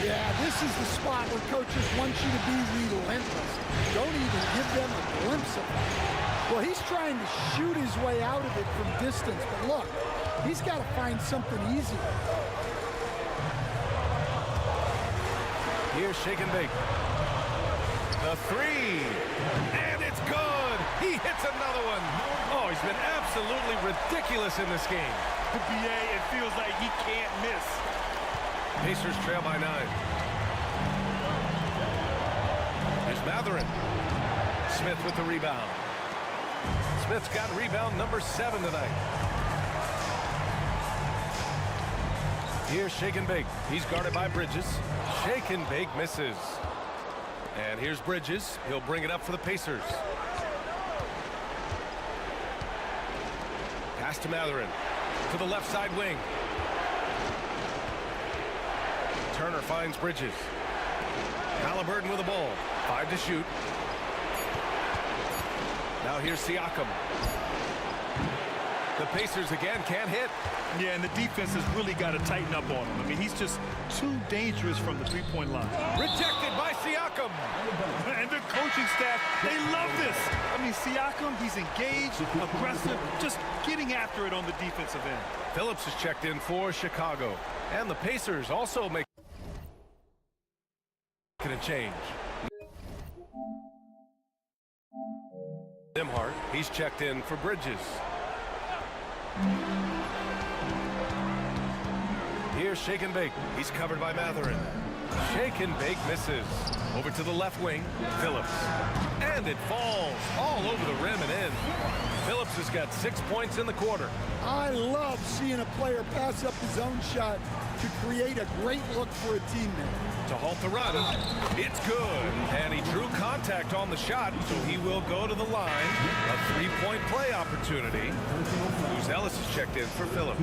Yeah, this is the spot where coaches want you to be relentless. Don't even give them a glimpse of it. Well, he's trying to shoot his way out of it from distance, but look, he's got to find something easier. Here's Shake and Bake. The 3. And it's good. He hits another one. Oh, he's been absolutely ridiculous in this game. The BA, it feels like he can't miss. Pacers trail by 9. Here's Mathurin. Smith with the rebound. Smith's got rebound number 7 tonight. Here's Shake and Bake. He's guarded by Bridges. Shake and Bake misses. And here's Bridges. He'll bring it up for the Pacers. Pass to Mathurin. To the left side wing. Turner finds Bridges. Halliburton with the ball. 5 to shoot. Now here's Siakam. The Pacers again can't hit. Yeah, and the defense has really got to tighten up on him. I mean, he's just too dangerous from the three-point line. Rejected by Siakam. And the coaching staff, they love this. I mean, Siakam, he's engaged, aggressive, just getting after it on the defensive end. Phillips is checked in for Chicago. And the Pacers also making a change. Nembhard, he's checked in for Bridges. Here's Shake and Bake. He's covered by Mathurin. Shake and Bake misses. Over to the left wing, Phillips. And it falls all over the rim and in. Phillips has got 6 points in the quarter. I love seeing a player pass up his own shot to create a great look for a teammate. To halt the run, it's good. And he drew contact on the shot, so he will go to the line. A three-point play opportunity. Who's Ellis is checked in for Phillips.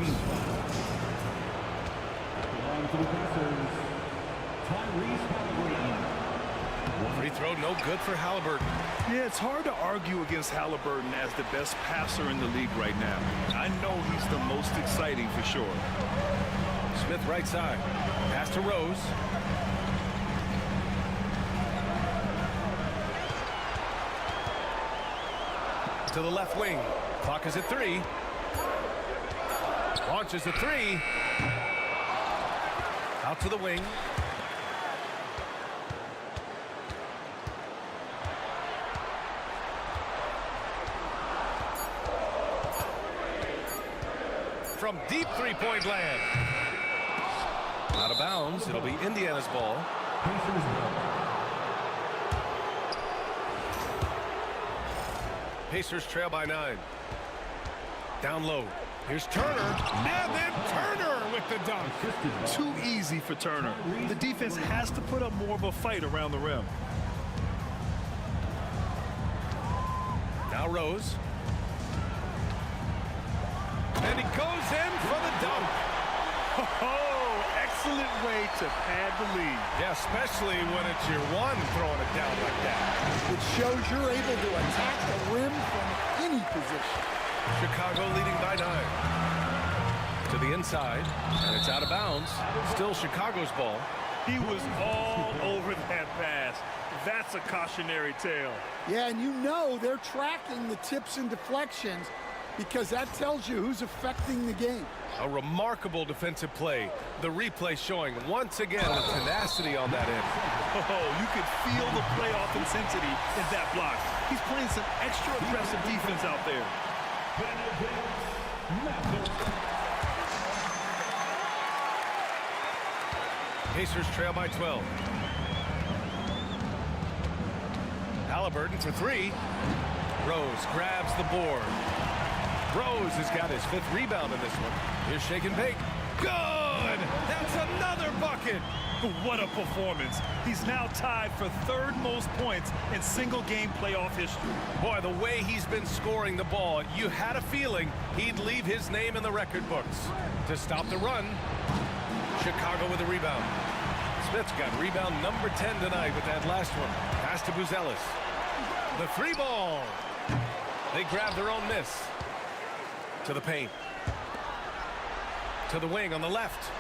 Free throw no good for Halliburton. Yeah, it's hard to argue against Halliburton as the best passer in the league right now. I know he's the most exciting for sure. Smith right side. Pass to Rose. To the left wing. Clock is at 3. Launches a 3. Out to the wing. From deep three-point land. Out of bounds. It'll be Indiana's ball. Pacers trail by 9. Down low. Here's Turner. And then Turner with the dunk. Too easy for Turner. The defense has to put up more of a fight around the rim. Now Rose. And he goes in for the dunk. Oh, excellent way to pad the lead. Yeah, especially when it's your one throwing it down like that. It shows you're able to attack the rim from any position. Chicago leading by 9. To the inside, and it's out of bounds. Still Chicago's ball. He was all over that pass. That's a cautionary tale. Yeah, and you know they're tracking the tips and deflections because that tells you who's affecting the game. A remarkable defensive play. The replay showing once again the tenacity on that end. Oh, you could feel the playoff intensity in that block. He's playing some extra aggressive defense out there. Pacers trail by 12. Halliburton for 3. Rose grabs the board. Rose has got his 5th rebound in this one. Here's Shake and Bake. Good! That's another bucket! What a performance. He's now tied for 3rd most points in single-game playoff history. Boy, the way he's been scoring the ball, you had a feeling he'd leave his name in the record books. To stop the run, Chicago with a rebound. Smith's got rebound number 10 tonight with that last one. Pass to Buzelis. The 3 ball. They grab their own miss. To the paint. To the wing on the left.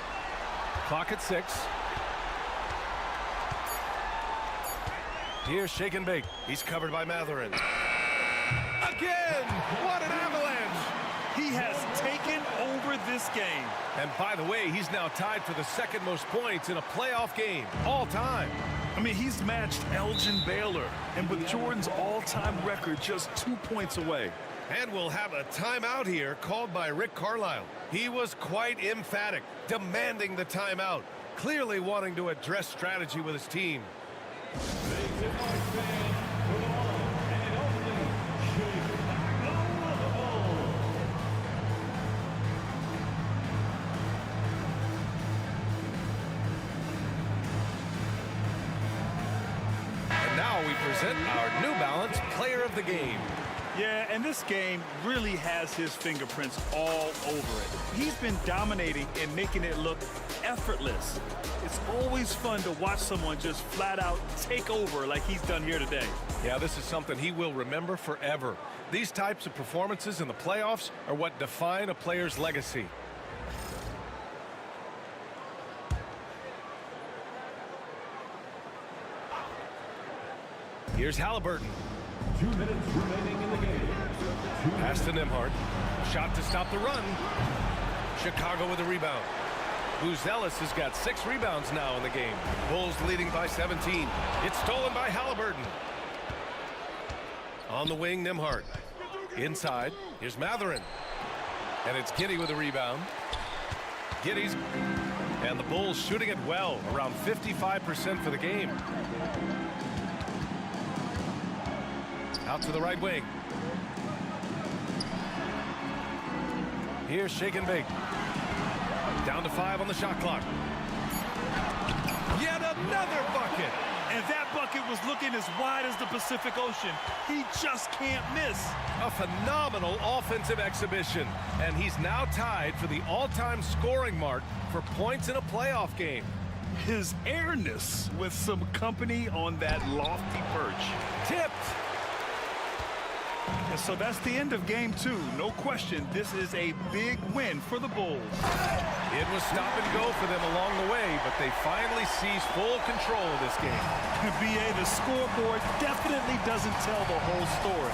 Clock at 6. Here's Shake and Bake. He's covered by Mathurin. Again! What an avalanche! He has taken over this game. And by the way, he's now tied for the 2nd most points in a playoff game all time. I mean, he's matched Elgin Baylor, and with Jordan's all-time record just 2 points away. And we'll have a timeout here called by Rick Carlisle. He was quite emphatic, demanding the timeout, clearly wanting to address strategy with his team. And now we present our New Balance Player of the Game. Yeah, and this game really has his fingerprints all over it. He's been dominating and making it look effortless. It's always fun to watch someone just flat out take over like he's done here today. Yeah, this is something he will remember forever. These types of performances in the playoffs are what define a player's legacy. Here's Halliburton. 2 minutes remaining in the game. Pass to Nembhard. Shot to stop the run. Chicago with a rebound. Buzelis has got 6 rebounds now in the game. Bulls leading by 17. It's stolen by Halliburton. On the wing, Nembhard. Inside, here's Mathurin. And it's Giddey with a rebound. Giddey's... And the Bulls shooting it well, around 55% for the game. Out to the right wing. Here's Shake and Bake. Down to 5 on the shot clock. Yet another bucket. And that bucket was looking as wide as the Pacific Ocean. He just can't miss. A phenomenal offensive exhibition. And he's now tied for the all-time scoring mark for points in a playoff game. His airness with some company on that lofty perch. Tipped. And so that's the end of game 2. No question, this is a big win for the Bulls. It was stop and go for them along the way, but they finally seized full control of this game. BA, the scoreboard definitely doesn't tell the whole story.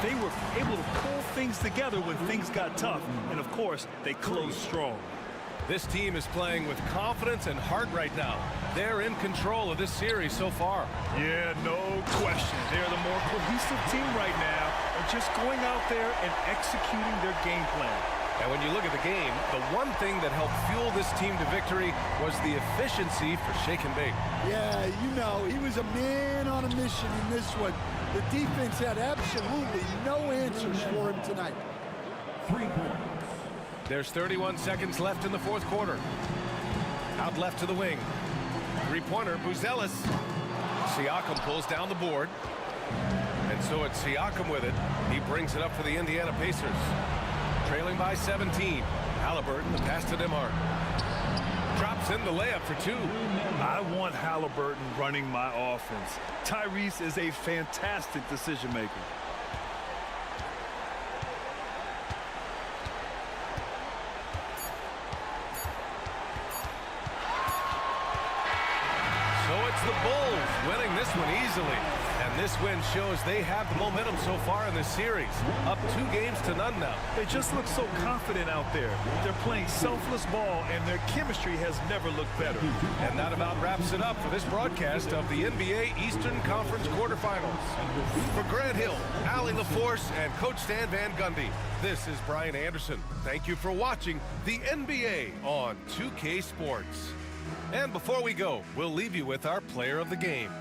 They were able to pull things together when things got tough, and of course, they closed strong. This team is playing with confidence and heart right now. They're in control of this series so far. Yeah, no question. They're the more cohesive team right now, and just going out there and executing their game plan. And when you look at the game, the one thing that helped fuel this team to victory was the efficiency for Shake and Bake. Yeah, you know, he was a man on a mission in this one. The defense had absolutely no answers for him tonight. 3 points. There's 31 seconds left in the fourth quarter. Out left to the wing. Three-pointer, Buzelis. Siakam pulls down the board. And so it's Siakam with it. He brings it up for the Indiana Pacers. Trailing by 17. Halliburton, the pass to Nembhard. Drops in the layup for 2. I want Halliburton running my offense. Tyrese is a fantastic decision maker. The Bulls winning this one easily. And this win shows they have the momentum so far in this series. Up 2 games to none now. They just look so confident out there. They're playing selfless ball, and their chemistry has never looked better. And that about wraps it up for this broadcast of the NBA Eastern Conference quarterfinals. For Grant Hill, Allie LaForce, and Coach Stan Van Gundy, this is Brian Anderson. Thank you for watching the NBA on 2K Sports. And before we go, we'll leave you with our player of the game.